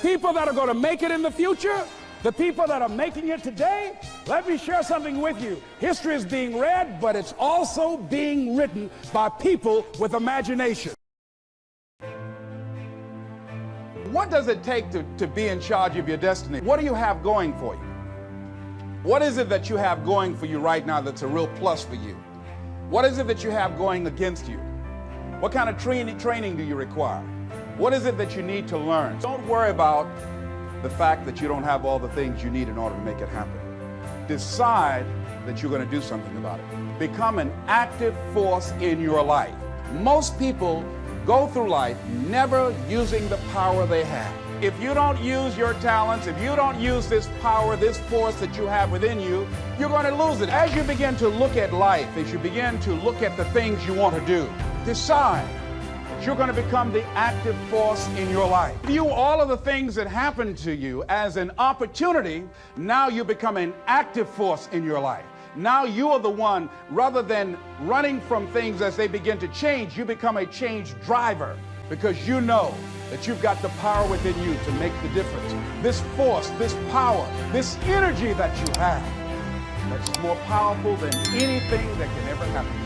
People that are going to make it in the future, the people that are making it today, let me share something with you. History is being read, but it's also being written by people with imagination. What does it take to be in charge of your destiny? What do you have going for you? What is it that you have going for you right now that's a real plus for you? What is it that you have going against you? What kind of training do you require? What is it that you need to learn? Don't worry about the fact that you don't have all the things you need in order to make it happen. Decide that you're going to do something about it. Become an active force in your life. Most people go through life never using the power they have. If you don't use your talents, if you don't use this power, this force that you have within you, you're going to lose it. As you begin to look at life, as you begin to look at the things you want to do, decide that you're going to become the active force in your life. View all of the things that happen to you as an opportunity. Now you become an active force in your life. Now you are the one, rather than running from things as they begin to change, you become a change driver because you know that you've got the power within you to make the difference. This force, this power, this energy that you have, that's more powerful than anything that can ever happen to you.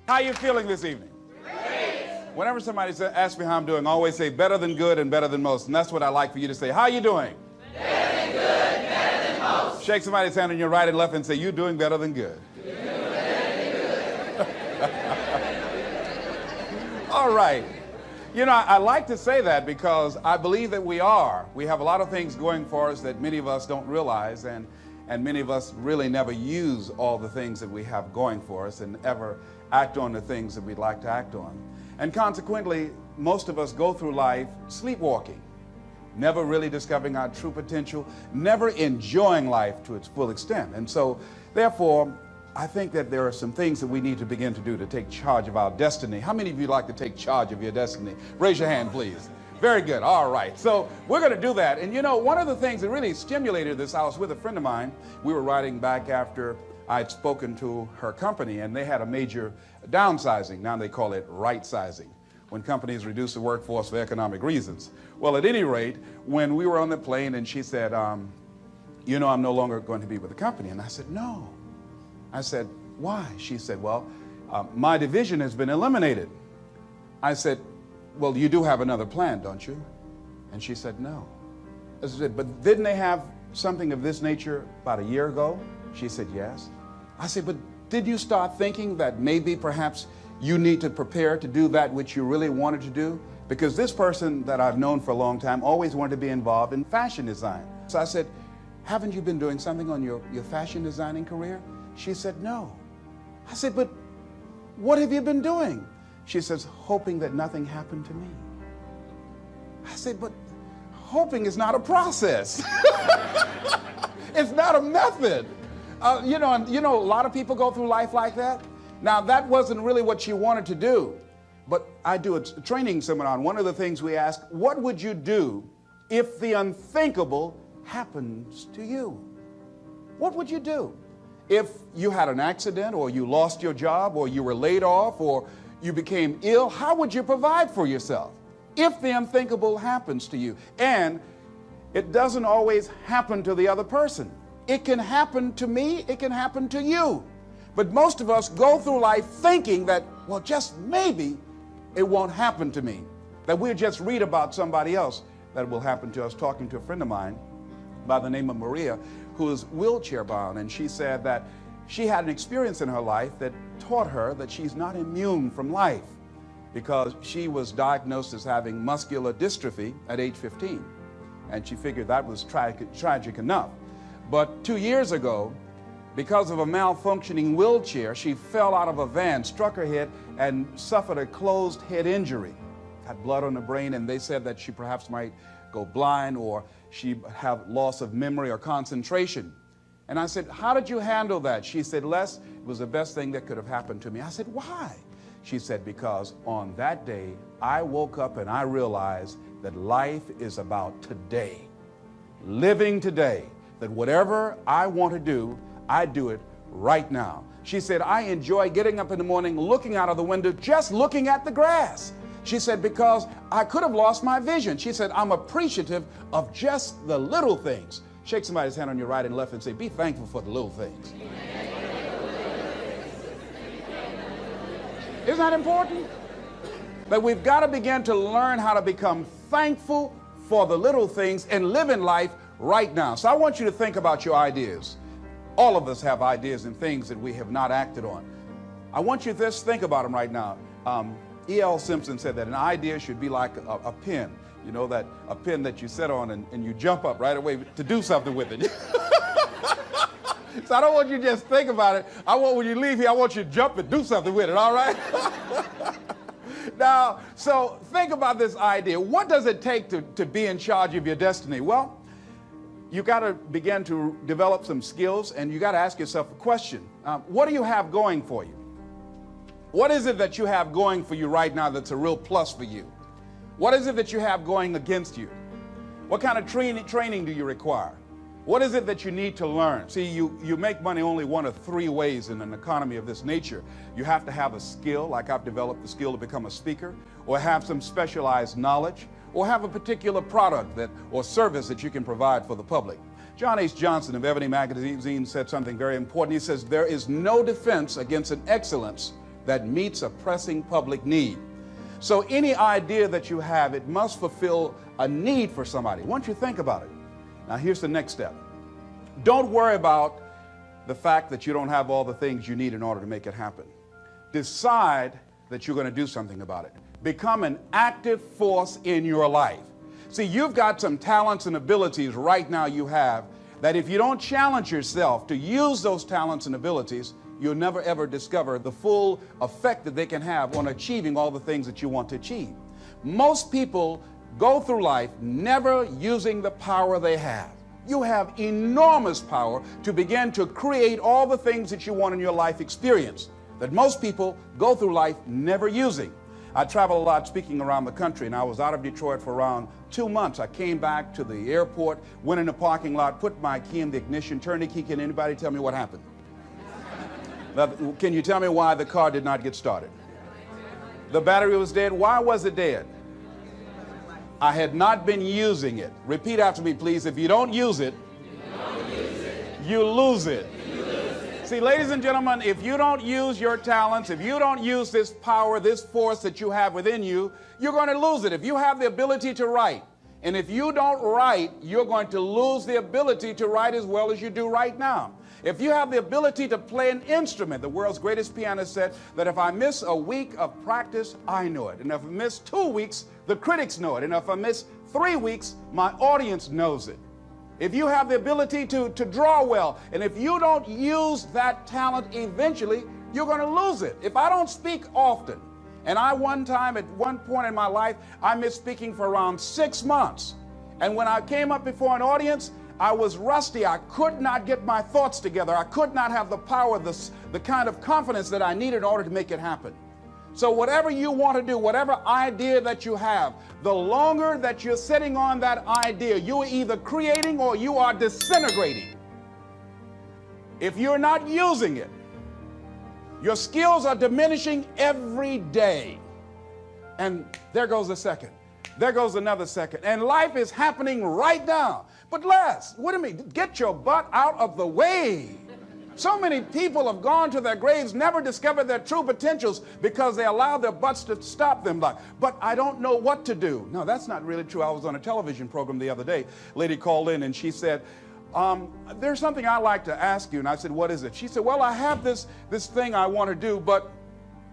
How are you feeling this evening? Great. Whenever somebody asks me how I'm doing, I always say better than good and better than most. And that's what I like for you to say. How are you doing? Better than good, better than most. Shake somebody's hand on your right and left and say, you're doing better than good. You're doing better than good. All right. You know, I like to say that because I believe that we are. We have a lot of things going for us that many of us don't realize, and many of us really never use all the things that we have going for us and ever act on the things that we'd like to act on. And consequently, most of us go through life sleepwalking, never really discovering our true potential, never enjoying life to its full extent. And so, therefore, I think that there are some things that we need to begin to do to take charge of our destiny. How many of you like to take charge of your destiny? Raise your hand, please. Very good. All right. So we're going to do that. And you know, one of the things that really stimulated this, I was with a friend of mine. We were riding back after I'd spoken to her company, and they had a major downsizing. Now they call it right-sizing, when companies reduce the workforce for economic reasons. Well, at any rate, when we were on the plane and she said, you know, I'm no longer going to be with the company. And I said, no. I said, why? She said, well, my division has been eliminated. I said, well, you do have another plan, don't you? And she said, no. I said, but didn't they have something of this nature about a year ago? She said, yes. I said, but did you start thinking that maybe perhaps you need to prepare to do that which you really wanted to do? Because this person that I've known for a long time always wanted to be involved in fashion design. So I said, haven't you been doing something on your fashion designing career? She said, no. I said, but what have you been doing? She says, hoping that nothing happened to me. I said, but hoping is not a process. It's not a method. You know, a lot of people go through life like that. Now, that wasn't really what she wanted to do. But I do a training seminar, and one of the things we ask, what would you do if the unthinkable happens to you? What would you do? If you had an accident, or you lost your job, or you were laid off, or you became ill, how would you provide for yourself if the unthinkable happens to you? And it doesn't always happen to the other person. It can happen to me, it can happen to you. But most of us go through life thinking that, well, just maybe it won't happen to me. That we'll just read about somebody else that it will happen to us. Talking to a friend of mine by the name of Maria, who is wheelchair bound, and she said that she had an experience in her life that taught her that she's not immune from life, because she was diagnosed as having muscular dystrophy at age 15, and she figured that was tragic enough. But 2 years ago, because of a malfunctioning wheelchair, she fell out of a van, struck her head, and suffered a closed head injury. Had blood on the brain, and they said that she perhaps might go blind, or she have loss of memory or concentration. And I said, how did you handle that? She said, Les, it was the best thing that could have happened to me. I said, why? She said, because on that day, I woke up and I realized that life is about today. Living today. That whatever I want to do, I do it right now. She said, I enjoy getting up in the morning, looking out of the window, just looking at the grass. She said, because I could have lost my vision. She said, I'm appreciative of just the little things. Shake somebody's hand on your right and left and say, be thankful for the little things. Isn't that important? But we've got to begin to learn how to become thankful for the little things and live in life right now. So I want you to think about your ideas. All of us have ideas and things that we have not acted on. I want you to just think about them right now. E.L. Simpson said that an idea should be like a pen. You know, that a pen that you sit on and you jump up right away to do something with it. So I don't want you to just think about it. I want, when you leave here, I want you to jump and do something with it, all right? Now, so think about this idea. What does it take to be in charge of your destiny? Well, you got to begin to develop some skills, and you got to ask yourself a question. What do you have going for you? What is it that you have going for you right now that's a real plus for you? What is it that you have going against you? What kind of training do you require? What is it that you need to learn? See, you make money only one of three ways in an economy of this nature. You have to have a skill, like I've developed the skill to become a speaker, or have some specialized knowledge, or have a particular product or service that you can provide for the public. John H. Johnson of Ebony Magazine said something very important. He says, there is no defense against an excellence that meets a pressing public need. So any idea that you have, it must fulfill a need for somebody. Once you think about it. Now here's the next step. Don't worry about the fact that you don't have all the things you need in order to make it happen. Decide that you're going to do something about it. Become an active force in your life. See, you've got some talents and abilities right now you have that if you don't challenge yourself to use those talents and abilities, you'll never ever discover the full effect that they can have on achieving all the things that you want to achieve. Most people go through life never using the power they have. You have enormous power to begin to create all the things that you want in your life experience that most people go through life never using. I travel a lot speaking around the country, and I was out of Detroit for around 2 months. I came back to the airport, went in the parking lot, put my key in the ignition, turned the key. Can anybody tell me what happened? Now, can you tell me why the car did not get started? The battery was dead. Why was it dead? I had not been using it. Repeat after me, please. If you don't use it, you lose it. See, ladies and gentlemen, if you don't use your talents, if you don't use this power, this force that you have within you, you're going to lose it. If you have the ability to write, and if you don't write, you're going to lose the ability to write as well as you do right now. If you have the ability to play an instrument, the world's greatest pianist said that if I miss a week of practice, I know it. And if I miss 2 weeks, the critics know it. And if I miss 3 weeks, my audience knows it. If you have the ability to draw well, and if you don't use that talent eventually, you're going to lose it. If I don't speak often, and at one point in my life, I missed speaking for around 6 months. And when I came up before an audience, I was rusty. I could not get my thoughts together. I could not have the power, the kind of confidence that I needed in order to make it happen. So whatever you want to do, whatever idea that you have, the longer that you're sitting on that idea, you are either creating or you are disintegrating. If you're not using it, your skills are diminishing every day. And there goes a second. There goes another second. And life is happening right now. But Les, what do you mean? Get your butt out of the way. So many people have gone to their graves, never discovered their true potentials because they allowed their butts to stop them. Like, but I don't know what to do. No, that's not really true. I was on a television program the other day. A lady called in and she said, there's something I'd like to ask you. And I said, what is it? She said, well, I have this thing I want to do, but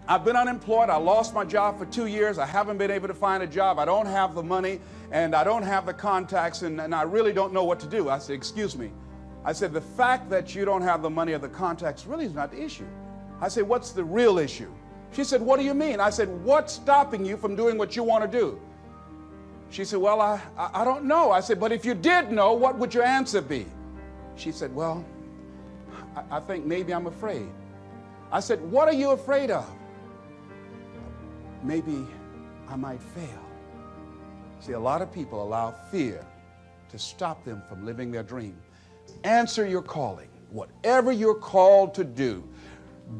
I've been unemployed. I lost my job for 2 years. I haven't been able to find a job. I don't have the money and I don't have the contacts and I really don't know what to do. I said, excuse me. I said, the fact that you don't have the money or the contacts really is not the issue. I said, what's the real issue? She said, what do you mean? I said, what's stopping you from doing what you want to do? She said, well, I don't know. I said, but if you did know, what would your answer be? She said, well, I think maybe I'm afraid. I said, what are you afraid of? Maybe I might fail. See, a lot of people allow fear to stop them from living their dream. Answer your calling. Whatever you're called to do,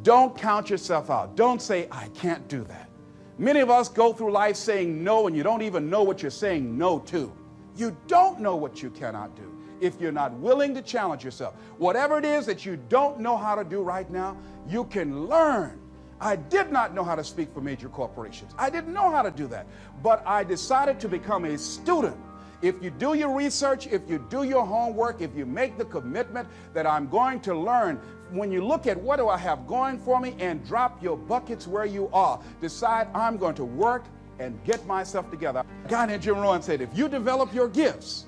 don't count yourself out. Don't say, I can't do that. Many of us go through life saying no, and you don't even know what you're saying no to. You don't know what you cannot do if you're not willing to challenge yourself. Whatever it is that you don't know how to do right now, you can learn. I did not know how to speak for major corporations. I didn't know how to do that. But I decided to become a student. If you do your research, if you do your homework, if you make the commitment that I'm going to learn, when you look at what do I have going for me and drop your buckets where you are, decide I'm going to work and get myself together. A guy named Jim Rohn said, if you develop your gifts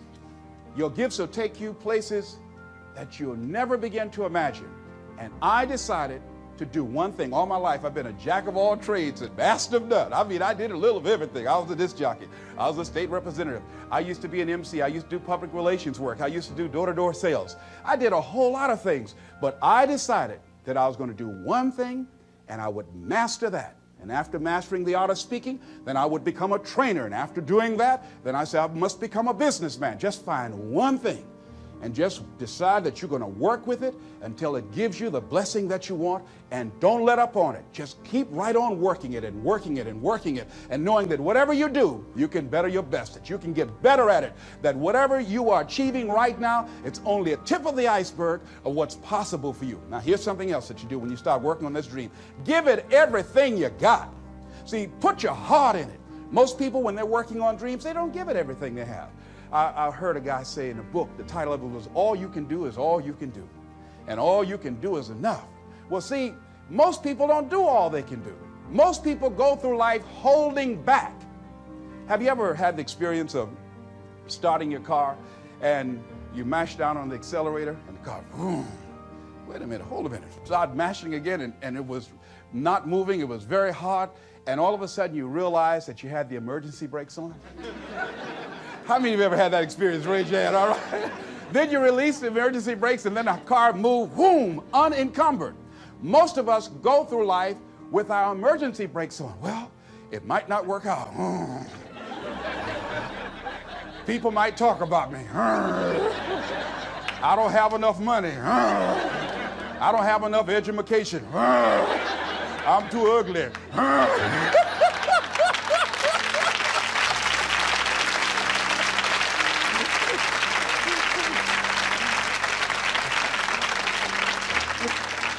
will take you places that you'll never begin to imagine. And I decided to do one thing. All my life, I've been a jack of all trades and master of none. I mean, I did a little of everything. I was a disc jockey. I was a state representative. I used to be an MC. I used to do public relations work. I used to do door-to-door sales. I did a whole lot of things, but I decided that I was going to do one thing, and I would master that. And after mastering the art of speaking, then I would become a trainer. And after doing that, then I said, I must become a businessman. Just find one thing and just decide that you're going to work with it until it gives you the blessing that you want, and don't let up on it. Just keep right on working it and working it and working it, and knowing that whatever you do, you can better your best, that you can get better at it, that whatever you are achieving right now, it's only a tip of the iceberg of what's possible for you. Now, here's something else that you do when you start working on this dream. Give it everything you got. See, put your heart in it. Most people, when they're working on dreams, they don't give it everything they have. I heard a guy say in a book, the title of it was, All You Can Do Is All You Can Do. And all you can do is enough. Well, see, most people don't do all they can do. Most people go through life holding back. Have you ever had the experience of starting your car and you mash down on the accelerator and the car, boom, wait a minute, hold a minute. Start mashing again, and it was not moving. It was very hard. And all of a sudden you realize that you had the emergency brakes on. How many of you ever had that experience? Raise your hand, all right? Then you release the emergency brakes and then the car moves, boom, unencumbered. Most of us go through life with our emergency brakes on. Well, it might not work out. People might talk about me. I don't have enough money. I don't have enough education. I'm too ugly.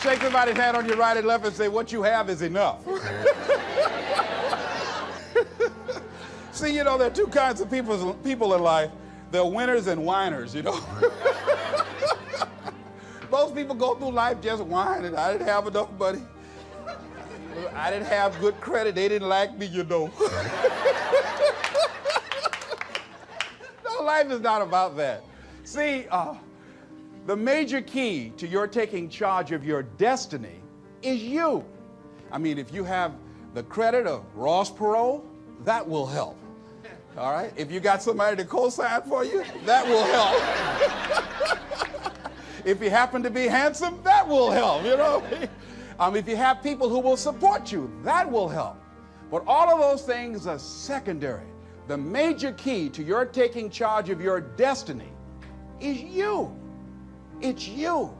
Shake somebody's hand on your right and left and say, what you have is enough. See, you know, there are two kinds of people in life. They're winners and whiners, you know. Most people go through life just whining. I didn't have enough money. I didn't have good credit. They didn't like me, you know. No, life is not about that. See, the major key to your taking charge of your destiny is you. I mean, if you have the credit of Ross Perot, that will help. All right? If you got somebody to co-sign for you, that will help. If you happen to be handsome, that will help, you know? If you have people who will support you, that will help. But all of those things are secondary. The major key to your taking charge of your destiny is you. It's you.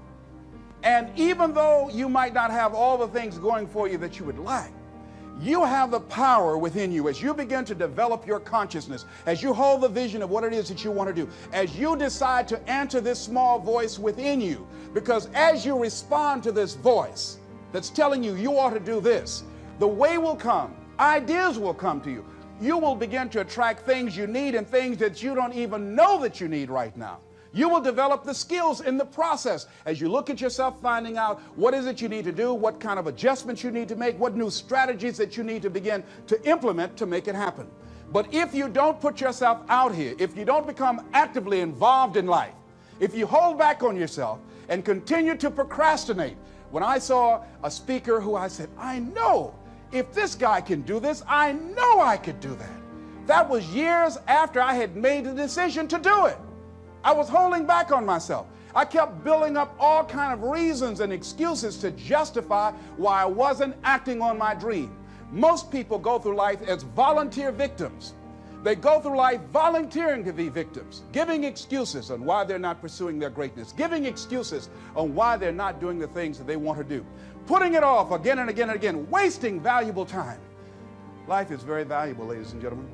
And even though you might not have all the things going for you that you would like, you have the power within you as you begin to develop your consciousness, as you hold the vision of what it is that you want to do, as you decide to answer this small voice within you. Because as you respond to this voice that's telling you you ought to do this, the way will come, ideas will come to you. You will begin to attract things you need and things that you don't even know that you need right now. You will develop the skills in the process as you look at yourself, finding out what is it you need to do, what kind of adjustments you need to make, what new strategies that you need to begin to implement to make it happen. But if you don't put yourself out here, if you don't become actively involved in life, if you hold back on yourself and continue to procrastinate, when I saw a speaker who I said, I know if this guy can do this, I know I could do that. That was years after I had made the decision to do it. I was holding back on myself. I kept building up all kinds of reasons and excuses to justify why I wasn't acting on my dream. Most people go through life as volunteer victims. They go through life volunteering to be victims, giving excuses on why they're not pursuing their greatness, giving excuses on why they're not doing the things that they want to do, putting it off again and again and again, wasting valuable time. Life is very valuable, ladies and gentlemen.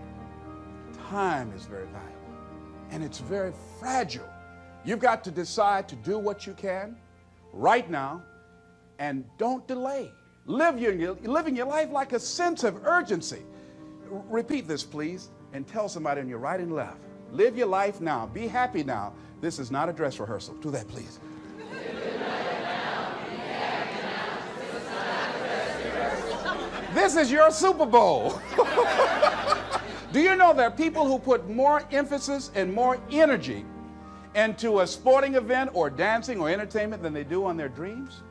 Time is very valuable, and it's very fragile. You've got to decide to do what you can right now, and don't delay. Living your life like a sense of urgency. Repeat this, please, and tell somebody on your right and left. Live your life now. Be happy now. This is not a dress rehearsal. Do that, please. This is your Super Bowl. Do you know there are people who put more emphasis and more energy into a sporting event or dancing or entertainment than they do on their dreams?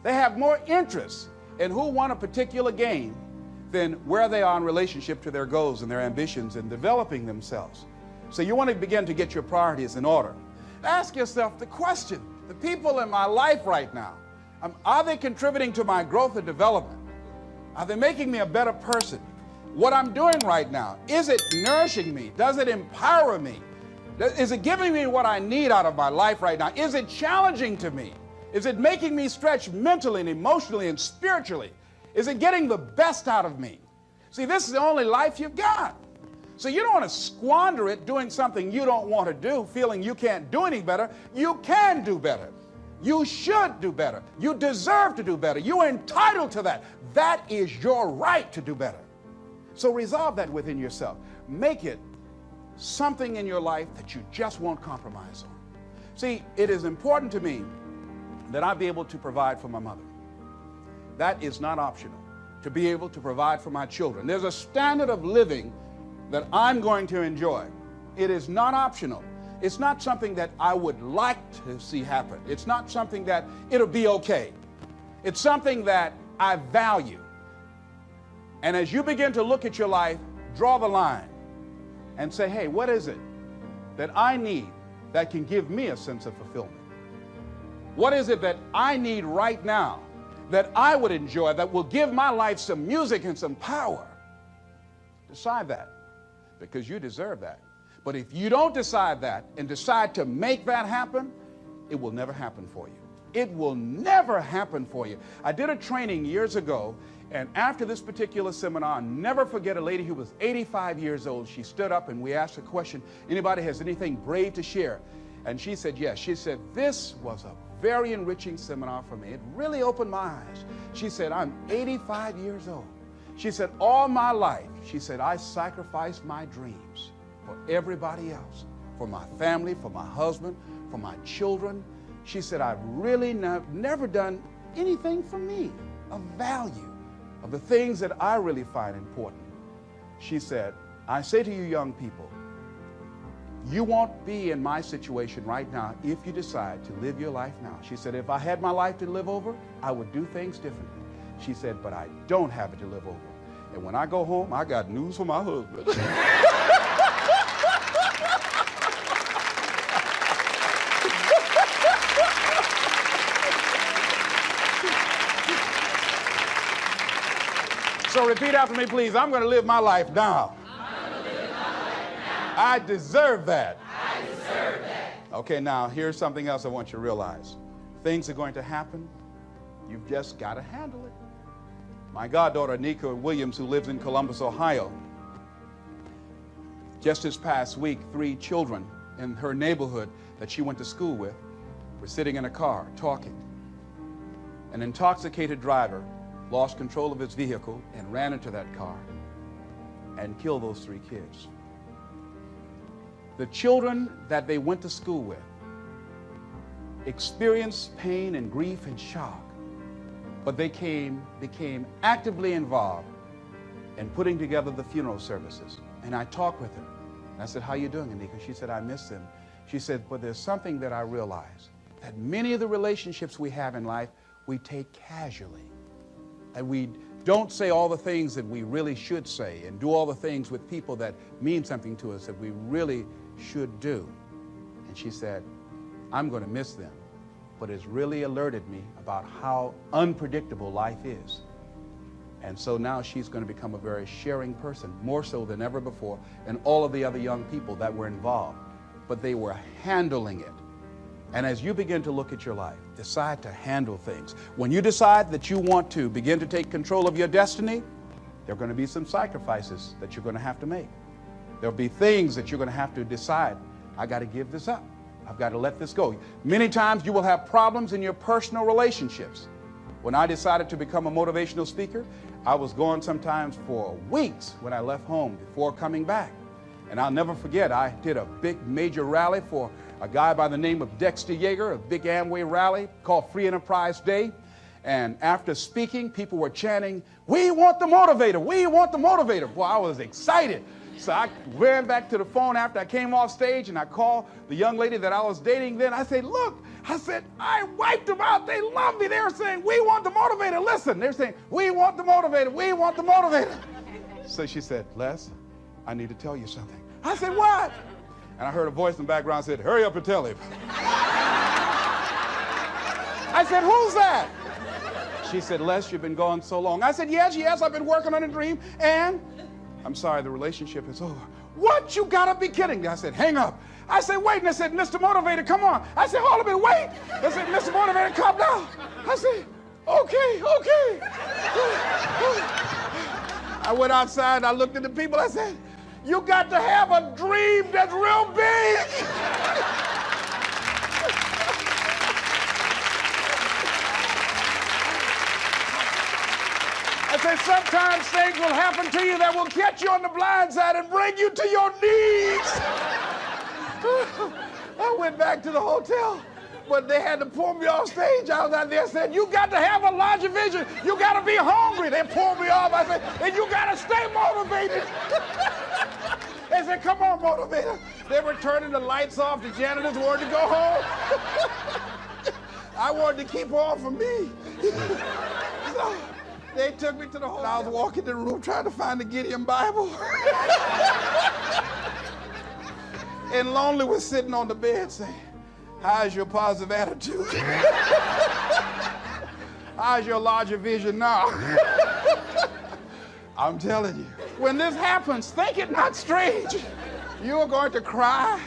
They have more interest in who won a particular game than where they are in relationship to their goals and their ambitions and developing themselves. So you want to begin to get your priorities in order. Ask yourself the question, the people in my life right now, are they contributing to my growth and development? Are they making me a better person? What I'm doing right now, is it nourishing me? Does it empower me? Is it giving me what I need out of my life right now? Is it challenging to me? Is it making me stretch mentally and emotionally and spiritually? Is it getting the best out of me? See, this is the only life you've got. So you don't want to squander it doing something you don't want to do, feeling you can't do any better. You can do better. You should do better. You deserve to do better. You're entitled to that. That is your right to do better. So resolve that within yourself. Make it something in your life that you just won't compromise on. See, it is important to me that I be able to provide for my mother. That is not optional. To be able to provide for my children. There's a standard of living that I'm going to enjoy. It is not optional. It's not something that I would like to see happen. It's not something that it'll be okay. It's something that I value. And as you begin to look at your life, draw the line and say, hey, what is it that I need that can give me a sense of fulfillment? What is it that I need right now that I would enjoy, that will give my life some music and some power? Decide that, because you deserve that. But if you don't decide that and decide to make that happen, it will never happen for you. It will never happen for you. I did a training years ago, and after this particular seminar, I'll never forget a lady who was 85 years old. She stood up and we asked her a question, anybody has anything brave to share? And she said yes. She said, this was a very enriching seminar for me. It really opened my eyes. She said, I'm 85 years old. She said, all my life, she said, I sacrificed my dreams for everybody else, for my family, for my husband, for my children. She said, I've really never done anything for me of value, of the things that I really find important. She said, I say to you young people, you won't be in my situation right now if you decide to live your life now. She said, if I had my life to live over, I would do things differently. She said, but I don't have it to live over. And when I go home, I got news for my husband. So repeat after me, please. I'm going to live my life now. I deserve that. I deserve that. Okay, now here's something else I want you to realize. Things are going to happen. You've just got to handle it. My goddaughter, Nika Williams, who lives in Columbus, Ohio, just this past week, 3 children in her neighborhood that she went to school with were sitting in a car talking. An intoxicated driver lost control of his vehicle and ran into that car and killed those 3 kids. The children that they went to school with experienced pain and grief and shock, but they became actively involved in putting together the funeral services. And I talked with her. And I said, how you doing, Anika? She said, I miss them. She said, but there's something that I realized, that many of the relationships we have in life, we take casually. And we don't say all the things that we really should say and do all the things with people that mean something to us that we really should do. And she said, I'm going to miss them, but it's really alerted me about how unpredictable life is. And so now she's going to become a very sharing person, more so than ever before, and all of the other young people that were involved. But they were handling it. And as you begin to look at your life, decide to handle things. When you decide that you want to begin to take control of your destiny, There are going to be some sacrifices that you're going to have to make. There'll be things that you're going to have to decide, I got to give this up. I've got to let this go. Many times you will have problems in your personal relationships. When I decided to become a motivational speaker, I was gone sometimes for weeks when I left home before coming back. And I'll never forget, I did a big major rally for a guy by the name of Dexter Yeager, a big Amway rally called Free Enterprise Day. And after speaking, people were chanting, "We want the motivator, we want the motivator." Well, I was excited. So I ran back to the phone after I came off stage and I called the young lady that I was dating then. I said, "Look," I said, "I wiped them out. They love me." They were saying, "We want the motivator." Listen, they're saying, "We want the motivator, we want the motivator." So she said, "Les, I need to tell you something." I said, "What?" And I heard a voice in the background said, "Hurry up and tell him." I said, "Who's that?" She said, "Les, you've been gone so long." I said, yes, I've been working on a dream, and I'm sorry, the relationship is over." "What? You gotta be kidding me." I said, "Hang up." I said, "Wait," and I said, "Mr. Motivator, come on." I said, "Hold a minute, wait." I said, "Mr. Motivator, come down." I said, okay. I went outside, I looked at the people, I said, "You got to have a dream that's real big." I said, sometimes things will happen to you that will catch you on the blind side and bring you to your knees. I went back to the hotel, but they had to pull me off stage. I was out there saying, "You got to have a larger vision. You got to be hungry." They pulled me off. I said, "And you got to stay motivated." They said, "Come on, motivator." They were turning the lights off. The janitors wanted to go home. I wanted to keep on for me. So they took me to the hotel. I was walking in the room trying to find the Gideon Bible. And Lonely was sitting on the bed saying, "How's your positive attitude? How's your larger vision now?" I'm telling you, when this happens, think it not strange. You are going to cry.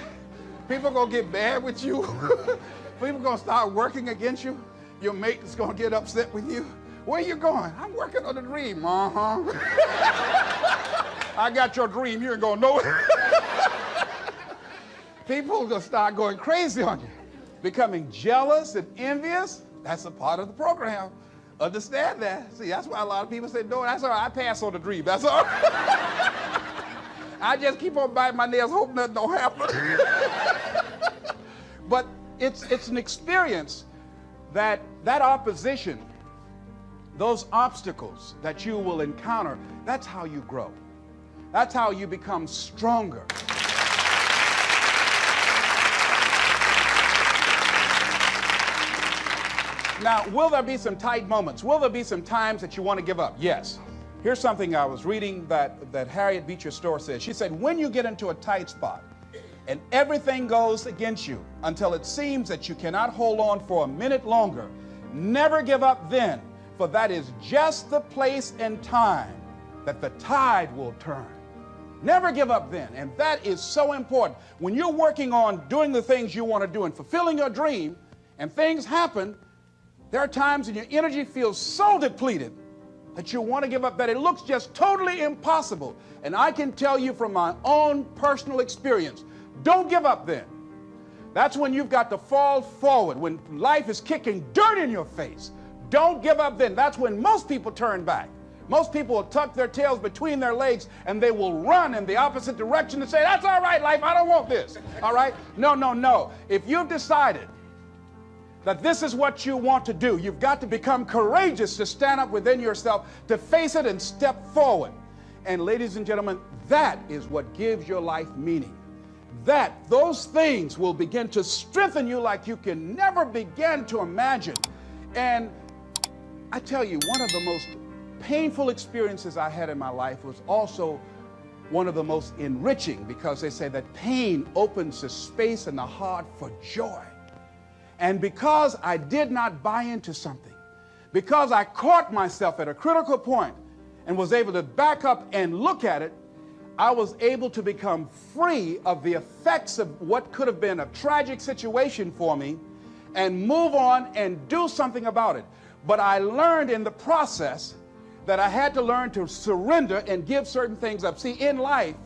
People are going to get mad with you. People are going to start working against you. Your mate is going to get upset with you. "Where you going?" "I'm working on a dream." "I got your dream. You ain't going to know it." People are going to start going crazy on you. Becoming jealous and envious, that's a part of the program. Understand that. See, that's why a lot of people say, "No, that's all right. I pass on the dream. That's all right." I just keep on biting my nails, hope nothing don't happen. But it's an experience that opposition, those obstacles that you will encounter, that's how you grow. That's how you become stronger. Now, will there be some tight moments? Will there be some times that you want to give up? Yes. Here's something I was reading that Harriet Beecher Stowe said. She said, when you get into a tight spot and everything goes against you until it seems that you cannot hold on for a minute longer, never give up then, for that is just the place and time that the tide will turn. Never give up then, and that is so important. When you're working on doing the things you want to do and fulfilling your dream, and things happen, there are times when your energy feels so depleted that you want to give up, that it looks just totally impossible. And I can tell you from my own personal experience, don't give up then. That's when you've got to fall forward, when life is kicking dirt in your face. Don't give up then. That's when most people turn back. Most people will tuck their tails between their legs and they will run in the opposite direction and say, "That's all right, life, I don't want this." All right? No. If you've decided that this is what you want to do, you've got to become courageous to stand up within yourself, to face it and step forward. And ladies and gentlemen, that is what gives your life meaning. Those things will begin to strengthen you like you can never begin to imagine. And I tell you, one of the most painful experiences I had in my life was also one of the most enriching, because they say that pain opens the space in the heart for joy. And because I did not buy into something, because I caught myself at a critical point and was able to back up and look at it, I was able to become free of the effects of what could have been a tragic situation for me and move on and do something about it. But I learned in the process that I had to learn to surrender and give certain things up. See, in life,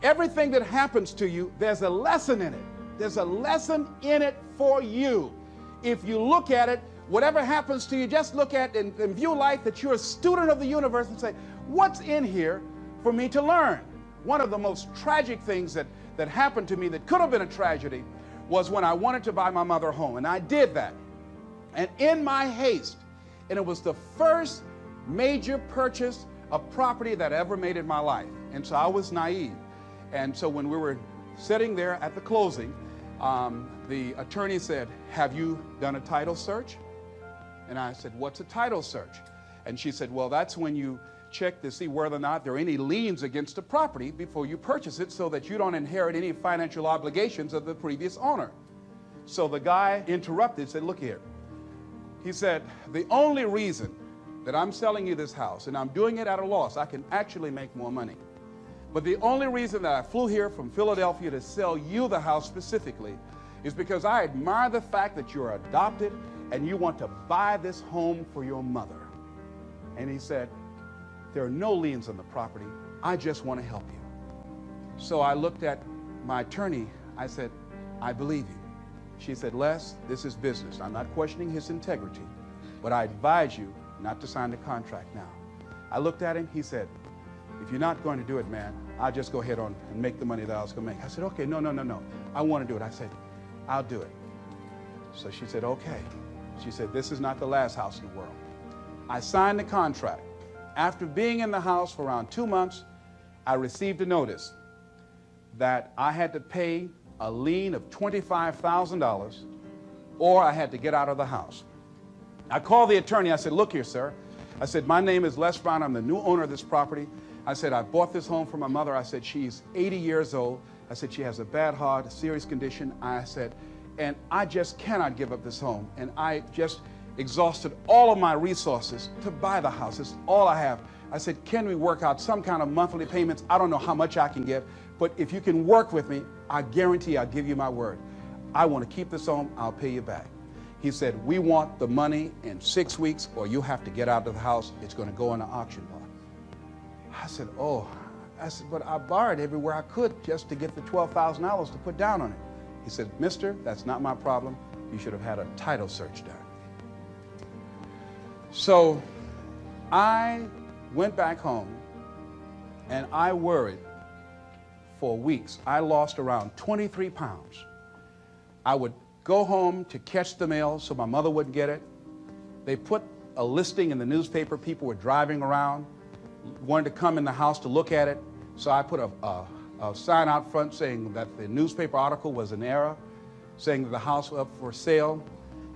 everything that happens to you, there's a lesson in it. There's a lesson in it for you. If you look at it, whatever happens to you, just look at and view life that you're a student of the universe and say, what's in here for me to learn? One of the most tragic things that happened to me that could have been a tragedy was when I wanted to buy my mother a home, and I did that. And in my haste, and it was the first major purchase of property that I ever made in my life. And so I was naive. And so when we were sitting there at the closing, the attorney said, have you done a title search? And I said, what's a title search? And she said, well, that's when you check to see whether or not there are any liens against the property before you purchase it so that you don't inherit any financial obligations of the previous owner. So the guy interrupted, said, look here. He said, the only reason that I'm selling you this house, and I'm doing it at a loss, I can actually make more money. But the only reason that I flew here from Philadelphia to sell you the house specifically is because I admire the fact that you're adopted and you want to buy this home for your mother. And he said, there are no liens on the property. I just want to help you. So I looked at my attorney. I said, I believe you. She said, Les, this is business. I'm not questioning his integrity, but I advise you not to sign the contract now. I looked at him. He said, if you're not going to do it, man, I'll just go ahead on and make the money that I was going to make. I said, okay, no. I want to do it. I said, I'll do it. So she said, okay. She said, this is not the last house in the world. I signed the contract. After being in the house for around 2 months, I received a notice that I had to pay a lien of $25,000 or I had to get out of the house. I called the attorney. I said, look here, sir. I said, my name is Les Brown. I'm the new owner of this property. I said, I bought this home for my mother. I said, she's 80 years old. I said, she has a bad heart, a serious condition. I said, and I just cannot give up this home. And I just exhausted all of my resources to buy the house. It's all I have. I said, can we work out some kind of monthly payments? I don't know how much I can get, but if you can work with me, I guarantee I'll give you my word. I want to keep this home. I'll pay you back. He said, we want the money in 6 weeks or you have to get out of the house. It's going to go on the auction block. I said, oh. I said, but I borrowed everywhere I could just to get the $12,000 to put down on it. He said, mister, that's not my problem. You should have had a title search done. So I went back home and I worried for weeks. I lost around 23 pounds. I would go home to catch the mail so my mother wouldn't get it. They put a listing in the newspaper. People were driving around, wanted to come in the house to look at it. So I put a sign out front saying that the newspaper article was an error, saying that the house was up for sale.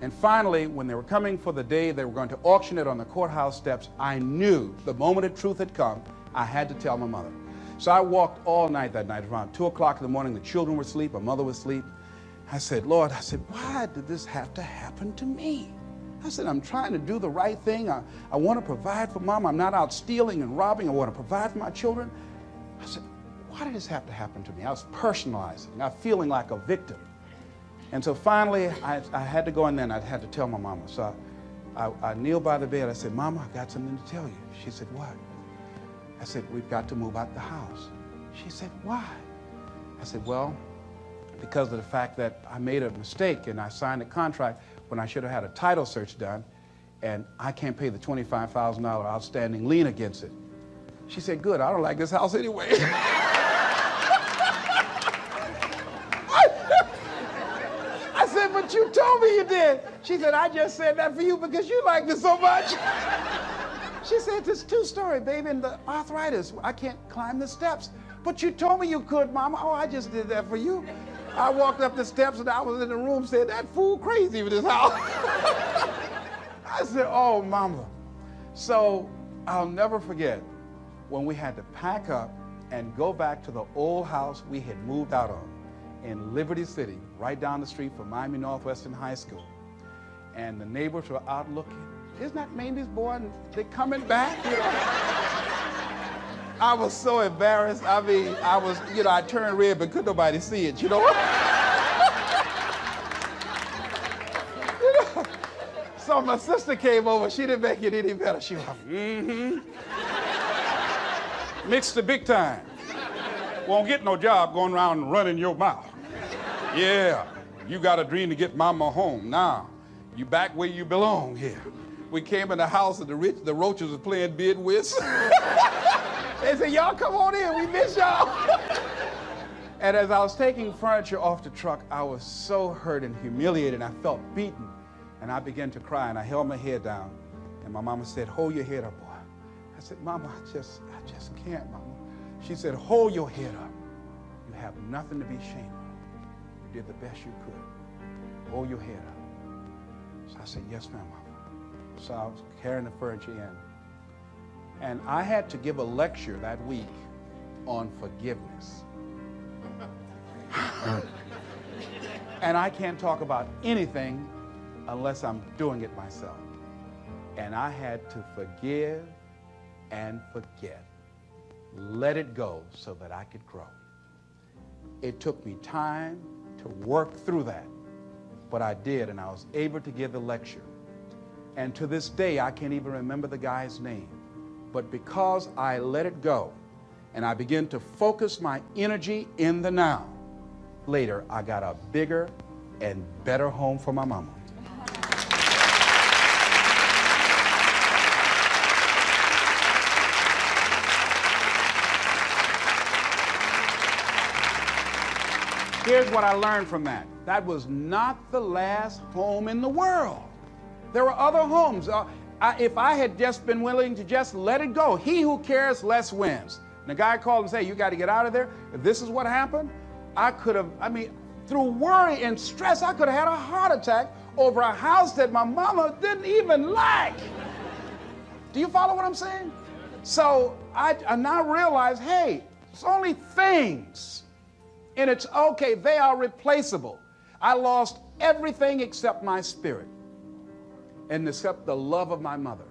And finally, when they were coming for the day they were going to auction it on the courthouse steps, I knew the moment the truth had come, I had to tell my mother. So I walked all night that night. Around 2 o'clock in the morning, the children were asleep, my mother was asleep. I said, Lord, I said, why did this have to happen to me? I said, I'm trying to do the right thing. I want to provide for Mom. I'm not out stealing and robbing. I want to provide for my children. I said, why did this have to happen to me? I was personalizing, not feeling like a victim. And so finally, I had to go in there and I had to tell my mama. So I kneeled by the bed. I said, Mama, I got something to tell you. She said, what? I said, we've got to move out the house. She said, why? I said, well, because of the fact that I made a mistake and I signed a contract when I should have had a title search done, and I can't pay the $25,000 outstanding lien against it. She said, good, I don't like this house anyway. I said, but you told me you did. She said, I just said that for you because you liked it so much. She said, it's 2-story, baby, and the arthritis, I can't climb the steps. But you told me you could, Mama. Oh, I just did that for you. I walked up the steps and I was in the room saying, that fool crazy with this house. I said, oh, Mama. So I'll never forget when we had to pack up and go back to the old house we had moved out on in Liberty City, right down the street from Miami Northwestern High School. And the neighbors were out looking. Isn't that Mandy's boy? And they're coming back, you know. I was so embarrassed. I mean, I turned red, but couldn't nobody see it, you know. So my sister came over. She didn't make it any better. She went, mixed the big time. Won't get no job going around and running your mouth. Yeah, you got a dream to get mama home. Now, you back where you belong here. We came in the house and the roaches were playing bid whist. They said, y'all come on in, we miss y'all. And as I was taking furniture off the truck, I was so hurt and humiliated, and I felt beaten. And I began to cry, and I held my head down. And my mama said, hold your head up, boy. I said, Mama, I just can't, Mama. She said, hold your head up. You have nothing to be ashamed of. You did the best you could. Hold your head up. So I said, yes, ma'am, Mama. So I was carrying the furniture in. And I had to give a lecture that week on forgiveness. And I can't talk about anything unless I'm doing it myself. And I had to forgive and forget. Let it go so that I could grow. It took me time to work through that, but I did, and I was able to give the lecture. And to this day, I can't even remember the guy's name. But because I let it go and I began to focus my energy in the now, later I got a bigger and better home for my mama. Here's what I learned from that. That was not the last home in the world. There were other homes. If I had just been willing to just let it go, he who cares less wins. And the guy called and said, you got to get out of there. If this is what happened, I could have, through worry and stress, I could have had a heart attack over a house that my mama didn't even like. Do you follow what I'm saying? So I now realize, hey, it's only things. And it's okay, they are replaceable. I lost everything except my spirit, and except the love of my mother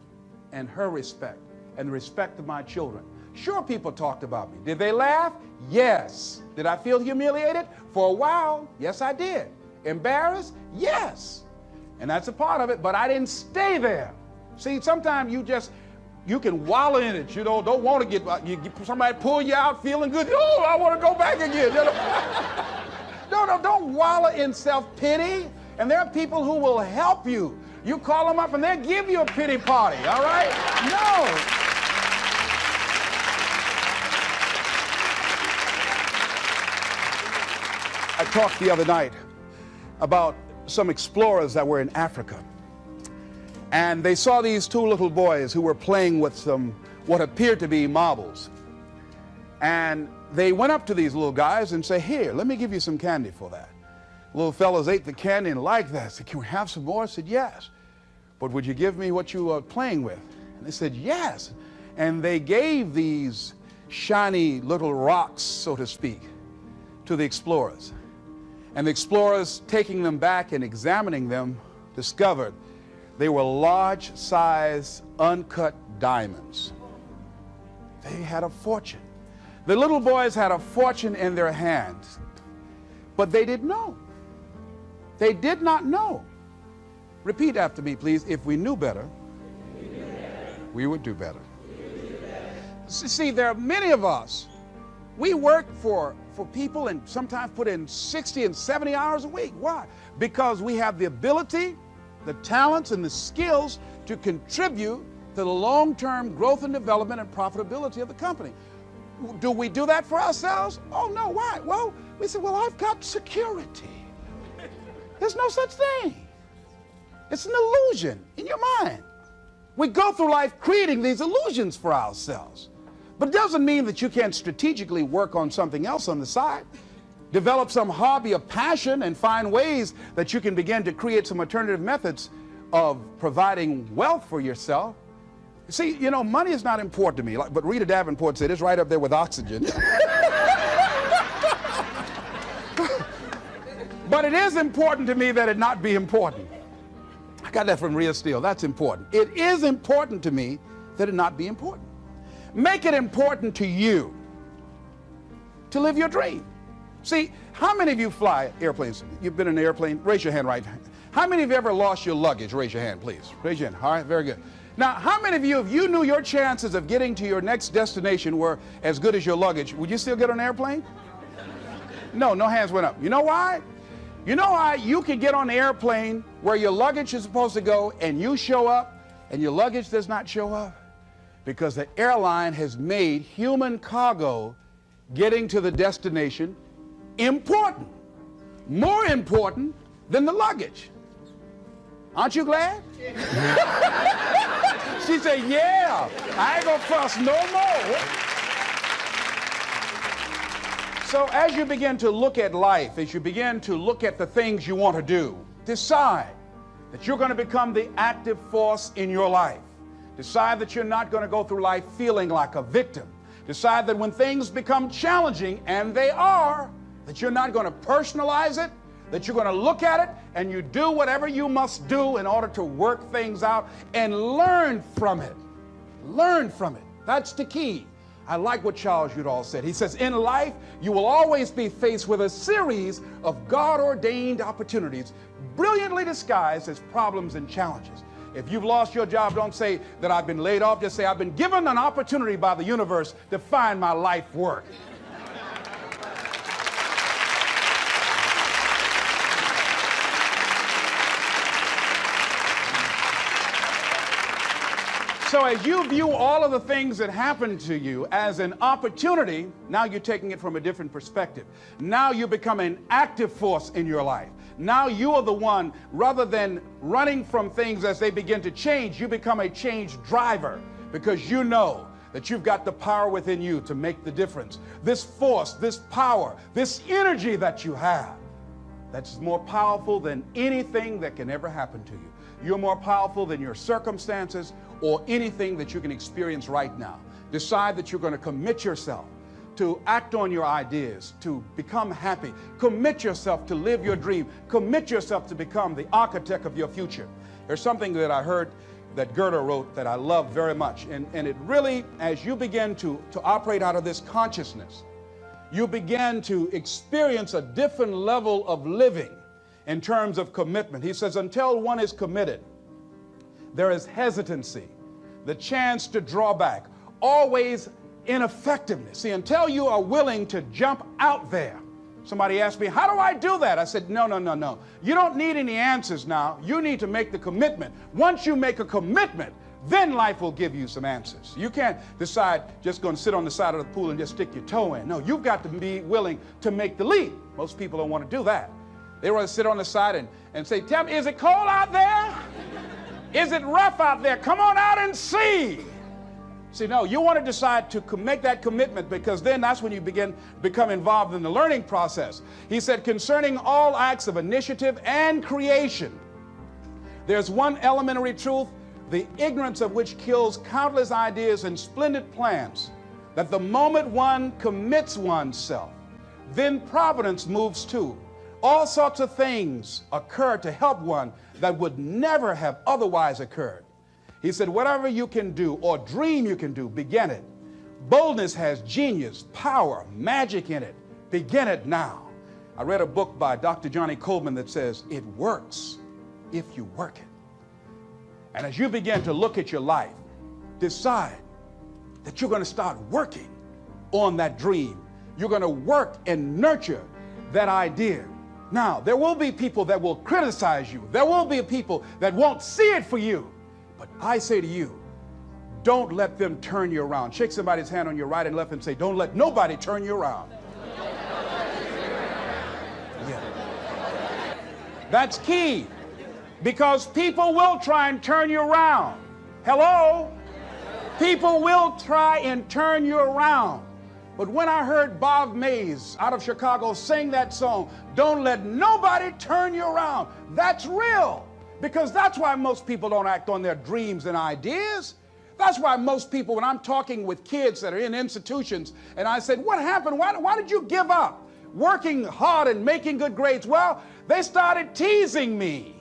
and her respect and the respect of my children. Sure, people talked about me. Did they laugh? Yes. Did I feel humiliated? For a while, yes, I did. Embarrassed? Yes. And that's a part of it, but I didn't stay there. See, sometimes you can wallow in it, don't want to get somebody pull you out feeling good. Oh, I want to go back again. Don't wallow in self-pity. And there are people who will help you. You call them up and they'll give you a pity party, all right? No. I talked the other night about some explorers that were in Africa. And they saw these two little boys who were playing with some what appeared to be marbles. And they went up to these little guys and said, here, let me give you some candy for that. Little fellas ate the candy and liked that. Said, can we have some more? I said, yes. But would you give me what you were playing with? And they said, yes. And they gave these shiny little rocks, so to speak, to the explorers. And the explorers, taking them back and examining them, discovered they were large-size, uncut diamonds. They had a fortune. The little boys had a fortune in their hands, but they didn't know. They did not know. Repeat after me, please. If we knew better, we would do better. See, there are many of us, we work for people and sometimes put in 60 and 70 hours a week. Why? Because we have the ability, the talents, and the skills to contribute to the long-term growth and development and profitability of the company. Do we do that for ourselves? Oh, no. Why? Well, we say, well, I've got security. There's no such thing. It's an illusion in your mind. We go through life creating these illusions for ourselves. But it doesn't mean that you can't strategically work on something else on the side. Develop some hobby of passion and find ways that you can begin to create some alternative methods of providing wealth for yourself. See, money is not important to me, but Rita Davenport said it's right up there with oxygen. But it is important to me that it not be important. I got that from Rhea Steele. That's important. It is important to me that it not be important. Make it important to you to live your dream. See, how many of you fly airplanes? You've been in an airplane? Raise your hand right. How many of you ever lost your luggage? Raise your hand, please. Raise your hand. All right, very good. Now, how many of you, if you knew your chances of getting to your next destination were as good as your luggage, would you still get on an airplane? No, no hands went up. You know why? You know why you can get on the airplane where your luggage is supposed to go and you show up and your luggage does not show up? Because the airline has made human cargo getting to the destination important, more important than the luggage. Aren't you glad? She said, yeah, I ain't gonna fuss no more. So as you begin to look at life, as you begin to look at the things you want to do, decide that you're going to become the active force in your life. Decide that you're not going to go through life feeling like a victim. Decide that when things become challenging, and they are, that you're not going to personalize it, that you're going to look at it and you do whatever you must do in order to work things out and learn from it. Learn from it. That's the key. I like what Charles Udall said. He says, in life, you will always be faced with a series of God-ordained opportunities, brilliantly disguised as problems and challenges. If you've lost your job, don't say that I've been laid off. Just say, I've been given an opportunity by the universe to find my life work. So as you view all of the things that happen to you as an opportunity, now you're taking it from a different perspective. Now you become an active force in your life. Now you are the one, rather than running from things as they begin to change, you become a change driver because you know that you've got the power within you to make the difference. This force, this power, this energy that you have, that's more powerful than anything that can ever happen to you. You're more powerful than your circumstances or anything that you can experience right now. Decide that you're going to commit yourself to act on your ideas, to become happy. Commit yourself to live your dream. Commit yourself to become the architect of your future. There's something that I heard that Goethe wrote that I love very much. And it really, as you begin to operate out of this consciousness, you begin to experience a different level of living in terms of commitment. He says, until one is committed, there is hesitancy, the chance to draw back, always ineffectiveness. See, until you are willing to jump out there. Somebody asked me, how do I do that? I said, no. You don't need any answers now. You need to make the commitment. Once you make a commitment, then life will give you some answers. You can't decide just going to sit on the side of the pool and just stick your toe in. No, you've got to be willing to make the leap. Most people don't want to do that. They want to sit on the side and say, tell me, is it cold out there? Is it rough out there? Come on out and see. See, no, you want to decide to make that commitment, because then that's when you become involved in the learning process. He said, concerning all acts of initiative and creation, there's one elementary truth, the ignorance of which kills countless ideas and splendid plans, that the moment one commits oneself, then providence moves too. All sorts of things occur to help one that would never have otherwise occurred. He said, whatever you can do or dream you can do, begin it. Boldness has genius, power, magic in it. Begin it now. I read a book by Dr. Johnny Coleman that says, it works if you work it. And as you begin to look at your life, decide that you're going to start working on that dream. You're going to work and nurture that idea. Now, there will be people that will criticize you. There will be people that won't see it for you. But I say to you, don't let them turn you around. Shake somebody's hand on your right and left and say, don't let nobody turn you around. Yeah. That's key, because people will try and turn you around. Hello? People will try and turn you around. But when I heard Bob Mays out of Chicago sing that song, don't let nobody turn you around, that's real. Because that's why most people don't act on their dreams and ideas. That's why most people, when I'm talking with kids that are in institutions, and I said, what happened? Why did you give up working hard and making good grades? Well, they started teasing me.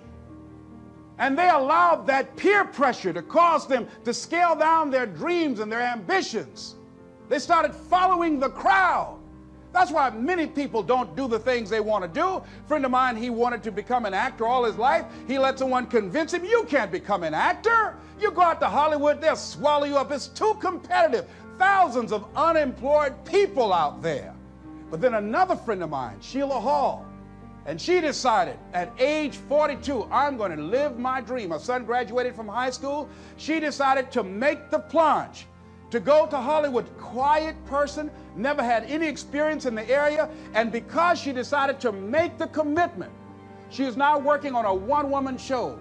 And they allowed that peer pressure to cause them to scale down their dreams and their ambitions. They started following the crowd. That's why many people don't do the things they want to do. A friend of mine, he wanted to become an actor all his life. He let someone convince him, you can't become an actor. You go out to Hollywood, they'll swallow you up. It's too competitive. Thousands of unemployed people out there. But then another friend of mine, Sheila Hall, and she decided at age 42, I'm going to live my dream. Her son graduated from high school. She decided to make the plunge, to go to Hollywood. Quiet person, never had any experience in the area, and because she decided to make the commitment, she is now working on a one-woman show,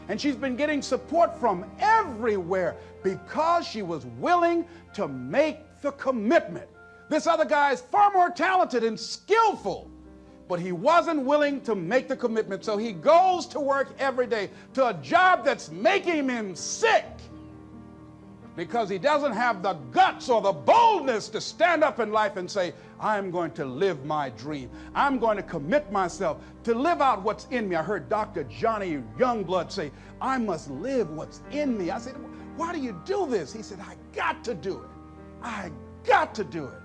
and she's been getting support from everywhere because she was willing to make the commitment. This other guy is far more talented and skillful, but he wasn't willing to make the commitment, so he goes to work every day to a job that's making him sick, because he doesn't have the guts or the boldness to stand up in life and say, I'm going to live my dream. I'm going to commit myself to live out what's in me. I heard Dr. Johnny Youngblood say, I must live what's in me. I said, why do you do this? He said, I got to do it. I got to do it.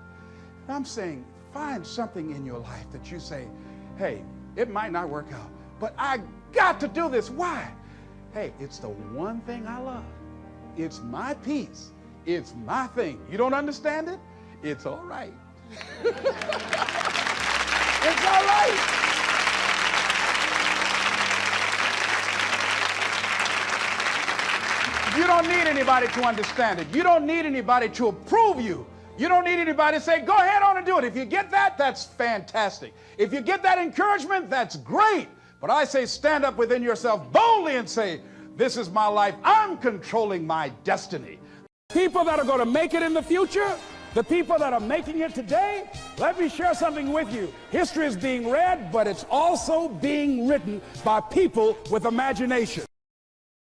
And I'm saying, find something in your life that you say, hey, it might not work out, but I got to do this. Why? Hey, it's the one thing I love. It's my piece. It's my thing. You don't understand it? It's all right. It's all right. You don't need anybody to understand it. You don't need anybody to approve you. You don't need anybody to say, go ahead on and do it. If you get that, that's fantastic. If you get that encouragement, that's great. But I say stand up within yourself boldly and say, this is my life. I'm controlling my destiny. People that are going to make it in the future, the people that are making it today, let me share something with you. History is being read, but it's also being written by people with imagination.